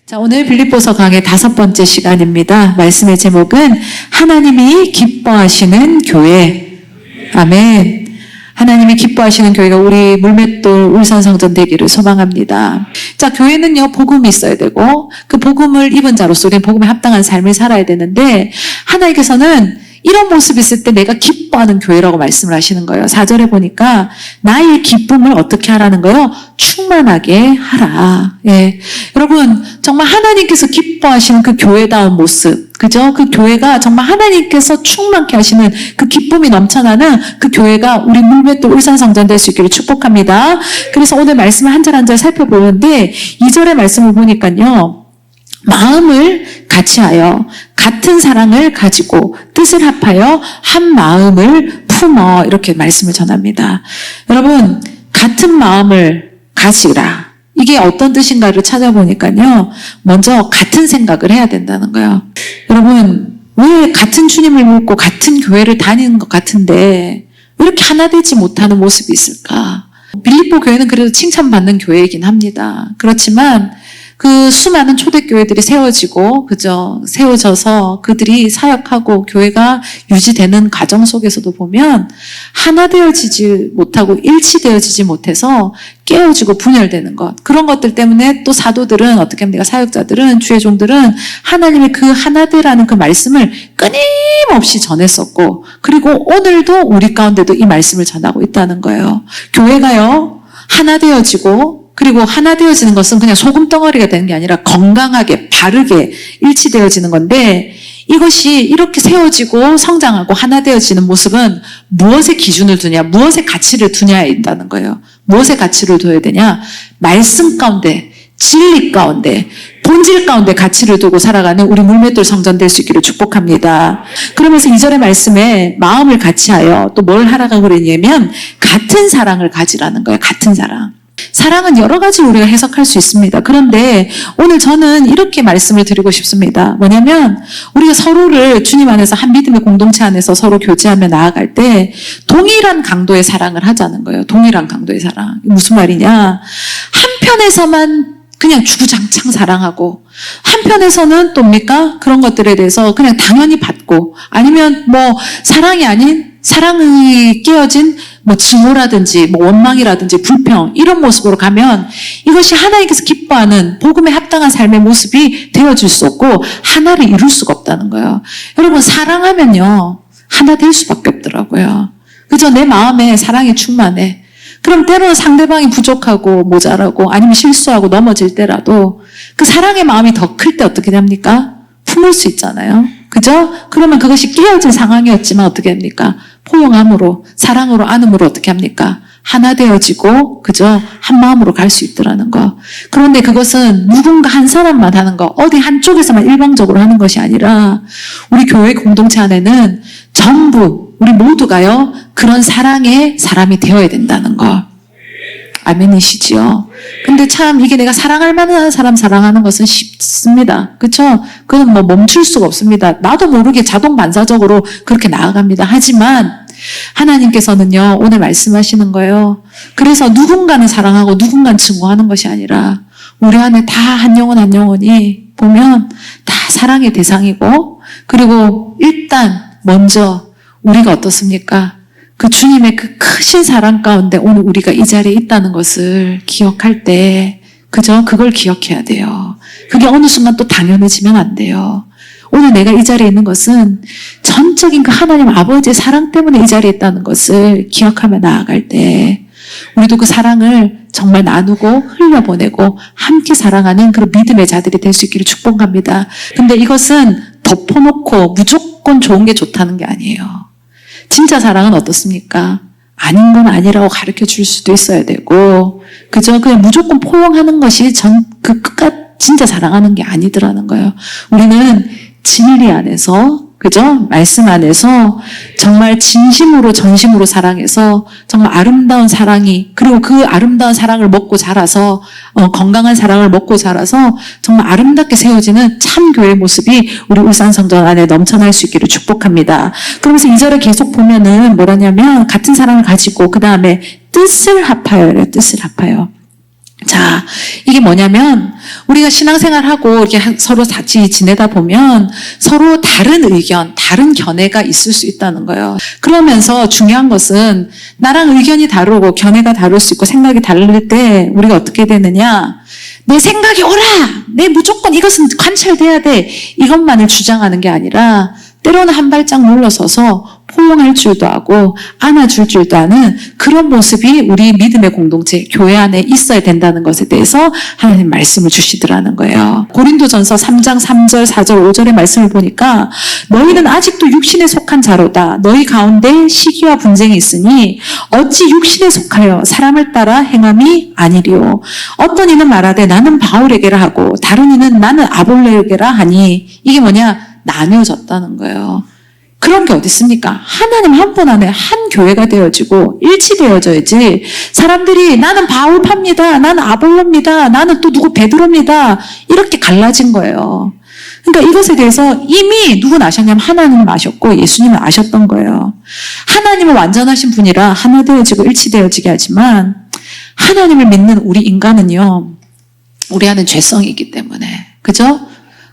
자, 오늘 빌립보서 강의 5번째 시간입니다. 말씀의 제목은 하나님이 기뻐하시는 교회. 아멘. 하나님이 기뻐하시는 교회가 우리 물맷돌 울산성전 되기를 소망합니다. 자, 교회는요, 복음이 있어야 되고, 그 복음을 입은 자로서 우리는 복음에 합당한 삶을 살아야 되는데, 하나님께서는 이런 모습이 있을 때 내가 기뻐하는 교회라고 말씀을 하시는 거예요. 4절에 보니까 나의 기쁨을 어떻게 하라는 거예요? 충만하게 하라. 예. 여러분, 정말 하나님께서 기뻐하시는 그 교회다운 모습, 그죠? 그 교회가 정말 하나님께서 충만케 하시는 그 기쁨이 넘쳐나는 그 교회가 우리 물맷돌 울산성전 될 수 있기를 축복합니다. 그래서 오늘 말씀을 한 절 한 절 살펴보는데 2절의 말씀을 보니까요. 마음을 같이하여 같은 사랑을 가지고 뜻을 합하여 한 마음을 품어 이렇게 말씀을 전합니다. 여러분, 같은 마음을 가지라. 이게 어떤 뜻인가를 찾아보니까요. 먼저 같은 생각을 해야 된다는 거예요. 여러분, 왜 같은 주님을 믿고 같은 교회를 다니는 것 같은데 왜 이렇게 하나 되지 못하는 모습이 있을까? 빌립보 교회는 그래도 칭찬받는 교회이긴 합니다. 그렇지만 그 수많은 초대교회들이 세워지고, 그죠? 세워져서 그들이 사역하고 교회가 유지되는 과정 속에서도 보면 하나 되어지지 못하고 일치되어지지 못해서 깨어지고 분열되는 것. 그런 것들 때문에 또 사도들은 어떻게 합니까? 사역자들은, 주의 종들은 하나님의 그 하나되라는 그 말씀을 끊임없이 전했었고, 그리고 오늘도 우리 가운데도 이 말씀을 전하고 있다는 거예요. 교회가요, 하나 되어지고, 그리고 하나 되어지는 것은 그냥 소금덩어리가 되는 게 아니라 건강하게 바르게 일치되어지는 건데 이것이 이렇게 세워지고 성장하고 하나 되어지는 모습은 무엇의 기준을 두냐, 무엇의 가치를 두냐에 있다는 거예요. 무엇의 가치를 둬야 되냐? 말씀 가운데, 진리 가운데, 본질 가운데 가치를 두고 살아가는 우리 물맷돌 성전 될 수 있기를 축복합니다. 그러면서 2절의 말씀에 마음을 같이하여 또 뭘 하라고 그러냐면 같은 사랑을 가지라는 거예요. 같은 사랑. 사랑은 여러 가지 우리가 해석할 수 있습니다. 그런데 오늘 저는 이렇게 말씀을 드리고 싶습니다. 뭐냐면 우리가 서로를 주님 안에서 한 믿음의 공동체 안에서 서로 교제하며 나아갈 때 동일한 강도의 사랑을 하자는 거예요. 동일한 강도의 사랑. 무슨 말이냐? 한편에서만 그냥 주구장창 사랑하고 한편에서는 또입니까? 그런 것들에 대해서 그냥 당연히 받고 아니면 뭐 사랑이 아닌 사랑이 깨어진 뭐 증오라든지 뭐 원망이라든지 불평 이런 모습으로 가면 이것이 하나님께서 기뻐하는 복음에 합당한 삶의 모습이 되어줄 수 없고 하나를 이룰 수가 없다는 거예요. 여러분, 사랑하면요 하나 될 수밖에 없더라고요. 그죠? 내 마음에 사랑이 충만해. 그럼 때로는 상대방이 부족하고 모자라고 아니면 실수하고 넘어질 때라도 그 사랑의 마음이 더 클 때 어떻게 됩니까? 품을 수 있잖아요. 그죠? 그러면 그것이 깨어진 상황이었지만 어떻게 합니까? 포용함으로, 사랑으로, 안음으로 어떻게 합니까? 하나 되어지고, 그죠? 한 마음으로 갈 수 있더라는 거. 그런데 그것은 누군가 한 사람만 하는 거, 어디 한쪽에서만 일방적으로 하는 것이 아니라, 우리 교회 공동체 안에는 전부, 우리 모두가요, 그런 사랑의 사람이 되어야 된다는 거. 아멘이시지요? 근데 참 이게 내가 사랑할 만한 사람 사랑하는 것은 쉽습니다. 그쵸? 그건 뭐 멈출 수가 없습니다. 나도 모르게 자동 반사적으로 그렇게 나아갑니다. 하지만 하나님께서는요, 오늘 말씀하시는 거예요. 그래서 누군가는 사랑하고 누군가는 증오하는 것이 아니라 우리 안에 다 한 영혼 한 영혼이 보면 다 사랑의 대상이고 그리고 일단 먼저 우리가 어떻습니까? 그 주님의 그 크신 사랑 가운데 오늘 우리가 이 자리에 있다는 것을 기억할 때, 그죠? 그걸 기억해야 돼요. 그게 어느 순간 또 당연해지면 안 돼요. 오늘 내가 이 자리에 있는 것은 전적인 그 하나님 아버지의 사랑 때문에 이 자리에 있다는 것을 기억하며 나아갈 때, 우리도 그 사랑을 정말 나누고 흘려보내고 함께 사랑하는 그런 믿음의 자들이 될 수 있기를 축복합니다. 근데 이것은 덮어놓고 무조건 좋은 게 좋다는 게 아니에요. 진짜 사랑은 어떻습니까? 아닌 건 아니라고 가르쳐 줄 수도 있어야 되고, 그죠? 그냥 무조건 포용하는 것이 그 끝까지 진짜 사랑하는 게 아니더라는 거예요. 우리는 진리 안에서, 그죠? 말씀 안에서 정말 진심으로 전심으로 사랑해서 정말 아름다운 사랑이, 그리고 그 아름다운 사랑을 먹고 자라서 건강한 사랑을 먹고 자라서 정말 아름답게 세워지는 참 교회의 모습이 우리 울산성전 안에 넘쳐날 수 있기를 축복합니다. 그러면서 2절에 계속 보면은 뭐라냐면 같은 사랑을 가지고 그 다음에 뜻을 합하여, 뜻을 합하여. 자, 이게 뭐냐면 우리가 신앙생활하고 이렇게 서로 같이 지내다 보면 서로 다른 의견, 다른 견해가 있을 수 있다는 거예요. 그러면서 중요한 것은 나랑 의견이 다르고 견해가 다를 수 있고 생각이 다를 때 우리가 어떻게 되느냐? 내 생각이 옳아! 내 무조건 이것은 관철돼야 돼! 이것만을 주장하는 게 아니라 때로는 한 발짝 물러서서 포용할 줄도 하고 안아줄 줄도 아는 그런 모습이 우리 믿음의 공동체, 교회 안에 있어야 된다는 것에 대해서 하나님 말씀을 주시더라는 거예요. 고린도전서 3장 3절, 4절, 5절의 말씀을 보니까 너희는 아직도 육신에 속한 자로다. 너희 가운데 시기와 분쟁이 있으니 어찌 육신에 속하여 사람을 따라 행함이 아니리요. 어떤 이는 말하되 나는 바울에게라 하고 다른 이는 나는 아볼로에게라 하니 이게 뭐냐? 나뉘어졌다는 거예요. 그런 게 어디 있습니까? 하나님 한 분 안에 한 교회가 되어지고 일치되어져야지 사람들이 나는 바울파입니다. 나는 아볼로입니다. 나는 또 누구 베드로입니다. 이렇게 갈라진 거예요. 그러니까 이것에 대해서 이미 누군 아셨냐면 하나님은 아셨고 예수님은 아셨던 거예요. 하나님은 완전하신 분이라 하나 되어지고 일치되어지게 하지만 하나님을 믿는 우리 인간은요. 우리 안에 죄성이 있기 때문에 그죠?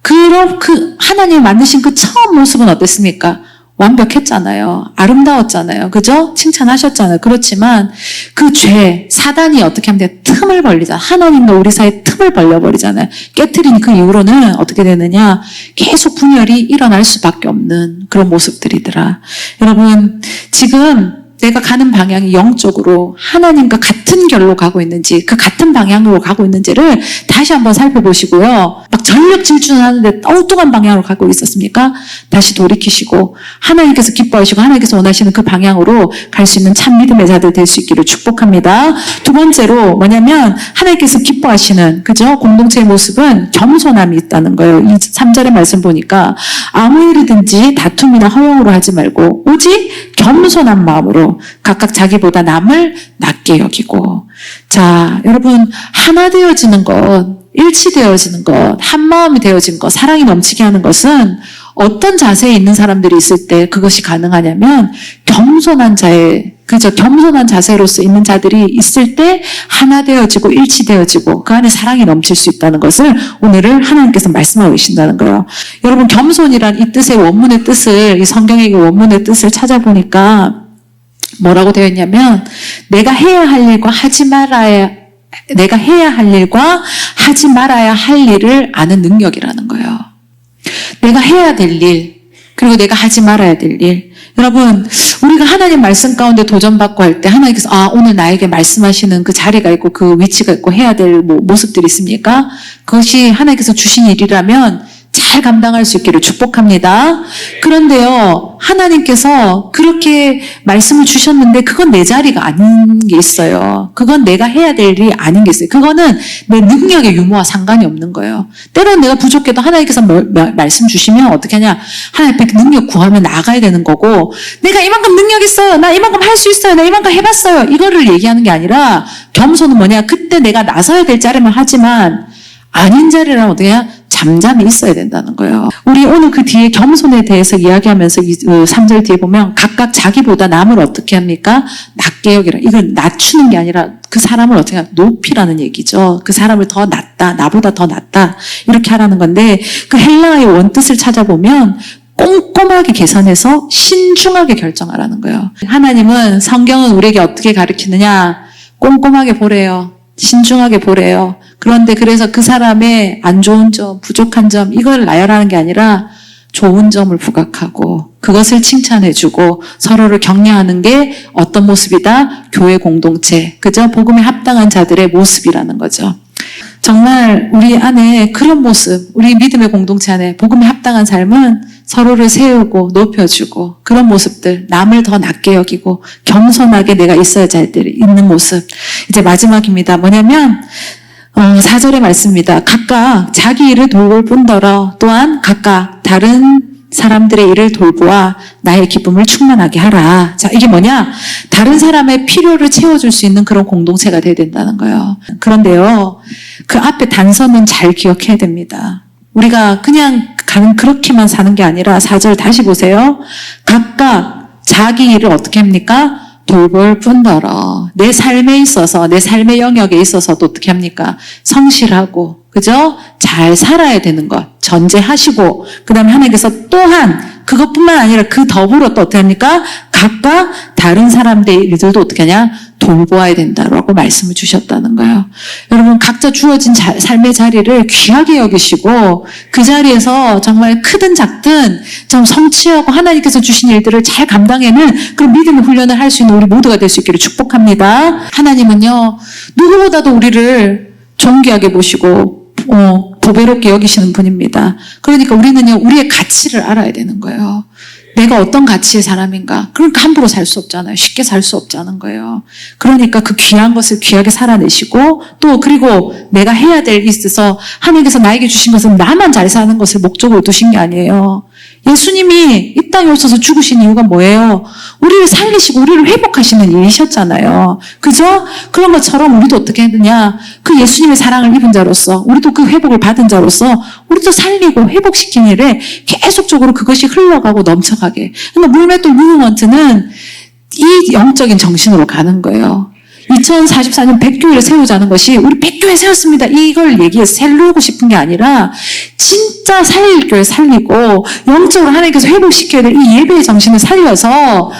그럼 그 하나님 만드신 그 처음 모습은 어땠습니까? 완벽했잖아요. 아름다웠잖아요. 그죠? 칭찬하셨잖아요. 그렇지만 그 죄, 사단이 어떻게 하면 돼? 틈을 벌리잖아요. 하나님과 우리 사이에 틈을 벌려버리잖아요. 깨트린 그 이후로는 어떻게 되느냐? 계속 분열이 일어날 수밖에 없는 그런 모습들이더라. 여러분, 지금 내가 가는 방향이 영적으로 하나님과 같은 결로 가고 있는지 그 같은 방향으로 가고 있는지를 다시 한번 살펴보시고요. 막 전력 질주하는데 엉뚱한 방향으로 가고 있었습니까? 다시 돌이키시고 하나님께서 기뻐하시고 하나님께서 원하시는 그 방향으로 갈 수 있는 참 믿음의 자들 될 수 있기를 축복합니다. 두 번째로 뭐냐면 하나님께서 기뻐하시는 그죠? 공동체의 모습은 겸손함이 있다는 거예요. 이 3절의 말씀 보니까 아무 일이든지 다툼이나 허용으로 하지 말고 오직 겸손한 마음으로 각각 자기보다 남을 낮게 여기고. 자, 여러분 하나 되어지는 것, 일치되어지는 것, 한 마음이 되어진 것, 사랑이 넘치게 하는 것은 어떤 자세에 있는 사람들이 있을 때 그것이 가능하냐면 겸손한 자에 그저 겸손한 자세로서 있는 자들이 있을 때 하나 되어지고 일치되어지고 그 안에 사랑이 넘칠 수 있다는 것을 오늘을 하나님께서 말씀하고 계신다는 거예요. 여러분 겸손이란 이 뜻의 원문의 뜻을 이 성경의 원문의 뜻을 찾아보니까 뭐라고 되어 있냐면 내가 해야 할 일과 하지 말아야 할 일을 아는 능력이라는 거예요. 내가 해야 될 일, 그리고 내가 하지 말아야 될 일. 여러분, 우리가 하나님 말씀 가운데 도전받고 할 때 하나님께서 오늘 나에게 말씀하시는 그 자리가 있고 그 위치가 있고 해야 될 모습들이 있습니까? 그것이 하나님께서 주신 일이라면 잘 감당할 수 있기를 축복합니다. 그런데요, 하나님께서 그렇게 말씀을 주셨는데 그건 내 자리가 아닌 게 있어요. 그건 내가 해야 될 일이 아닌 게 있어요. 그거는 내 능력의 유무와 상관이 없는 거예요. 때로는 내가 부족해도 하나님께서 말씀 주시면 어떻게 하냐? 하나님 앞에 능력 구하면 나아가야 되는 거고 내가 이만큼 능력 있어요. 나 이만큼 할 수 있어요. 나 이만큼 해봤어요. 이거를 얘기하는 게 아니라 겸손은 뭐냐? 그때 내가 나서야 될 자리만 하지만 아닌 자리라면 어떻게 해야? 잠잠히 있어야 된다는 거예요. 우리 오늘 그 뒤에 겸손에 대해서 이야기하면서 3절 뒤에 보면 각각 자기보다 남을 어떻게 합니까? 낮게 여기라. 이걸 낮추는 게 아니라 그 사람을 어떻게 하냐? 높이라는 얘기죠. 그 사람을 더 낮다, 나보다 더 낮다 이렇게 하라는 건데 그 헬라어의 원뜻을 찾아보면 꼼꼼하게 계산해서 신중하게 결정하라는 거예요. 하나님은 성경은 우리에게 어떻게 가르치느냐? 꼼꼼하게 보래요. 신중하게 보래요. 그런데 그래서 그 사람의 안 좋은 점, 부족한 점 이걸 나열하는 게 아니라 좋은 점을 부각하고 그것을 칭찬해주고 서로를 격려하는 게 어떤 모습이다? 교회 공동체, 그죠? 복음에 합당한 자들의 모습이라는 거죠. 정말 우리 안에 그런 모습, 우리 믿음의 공동체 안에 복음에 합당한 삶은 서로를 세우고 높여주고 그런 모습들, 남을 더 낮게 여기고 겸손하게 내가 있어야 할 자들이 있는 모습. 이제 마지막입니다. 뭐냐면 4절의 말씀입니다. 각각 자기 일을 돌볼 뿐더러 또한 각각 다른 사람들의 일을 돌보아 나의 기쁨을 충만하게 하라. 자, 이게 뭐냐? 다른 사람의 필요를 채워줄 수 있는 그런 공동체가 돼야 된다는 거예요. 그런데요, 그 앞에 단서는 잘 기억해야 됩니다. 우리가 그냥 그렇게만 사는 게 아니라 4절 다시 보세요. 각각 자기 일을 어떻게 합니까? 돌볼 뿐더러 내 삶에 있어서, 내 삶의 영역에 있어서도 어떻게 합니까? 성실하고, 그죠? 잘 살아야 되는 것 전제하시고, 그 다음에 하나님께서 또한 그것뿐만 아니라 그 더불어 또 어떻게 합니까? 각각 다른 사람들도 어떻게 하냐? 돌보아야 된다라고 말씀을 주셨다는 거예요. 여러분, 각자 주어진 삶의 자리를 귀하게 여기시고, 그 자리에서 정말 크든 작든 좀 성취하고 하나님께서 주신 일들을 잘 감당해는 그런 믿음의 훈련을 할 수 있는 우리 모두가 될 수 있기를 축복합니다. 하나님은요, 누구보다도 우리를 존귀하게 보시고 보배롭게 여기시는 분입니다. 그러니까 우리는요, 우리의 가치를 알아야 되는 거예요. 내가 어떤 가치의 사람인가? 그러니까 함부로 살 수 없잖아요. 쉽게 살 수 없자는 거예요. 그러니까 그 귀한 것을 귀하게 살아내시고, 또 그리고 내가 해야 될 일에 있어서 하나님께서 나에게 주신 것은 나만 잘 사는 것을 목적으로 두신 게 아니에요. 예수님이 이 땅에 오셔서 죽으신 이유가 뭐예요? 우리를 살리시고 우리를 회복하시는 일이셨잖아요. 그죠? 그런 것처럼 우리도 어떻게 했느냐? 그 예수님의 사랑을 입은 자로서, 우리도 그 회복을 받은 자로서 우리도 살리고 회복시키는 일에 계속적으로 그것이 흘러가고 넘쳐가게. 그러니까 물맷돌 무브먼트는 이 영적인 정신으로 가는 거예요. 2044년 백교회를 세우자는 것이 우리 백교회 세웠습니다. 이걸 얘기해서 세우고 싶은 게 아니라 진짜 살릴 교회 살리고 영적으로 하나님께서 회복시켜야 될 이 예배의 정신을 살려서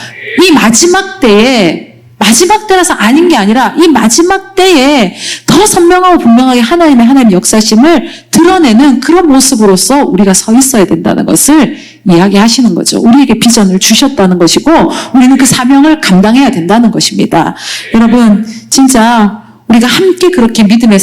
이 마지막 때라서 아닌 게 아니라 이 마지막 때에 더 선명하고 분명하게 하나님의 역사심을 드러내는 그런 모습으로서 우리가 서 있어야 된다는 것을 이야기하시는 거죠. 우리에게 비전을 주셨다는 것이고 우리는 그 사명을 감당해야 된다는 것입니다. 여러분, 진짜 우리가 함께 그렇게 믿음의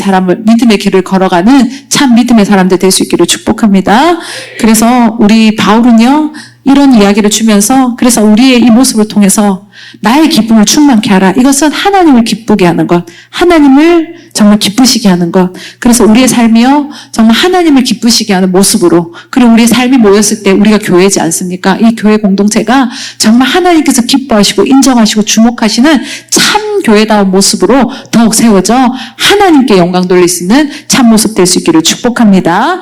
길을 걸어가는 참 믿음의 사람들 될 수 있기를 축복합니다. 그래서 우리 바울은요, 이런 이야기를 주면서, 그래서 우리의 이 모습을 통해서 나의 기쁨을 충만케 하라. 이것은 하나님을 기쁘게 하는 것, 하나님을 정말 기쁘시게 하는 것. 그래서 우리의 삶이요, 정말 하나님을 기쁘시게 하는 모습으로, 그리고 우리의 삶이 모였을 때 우리가 교회지 않습니까? 이 교회 공동체가 정말 하나님께서 기뻐하시고 인정하시고 주목하시는 참 교회다운 모습으로 더욱 세워져 하나님께 영광 돌릴 수 있는 참 모습 될 수 있기를 축복합니다.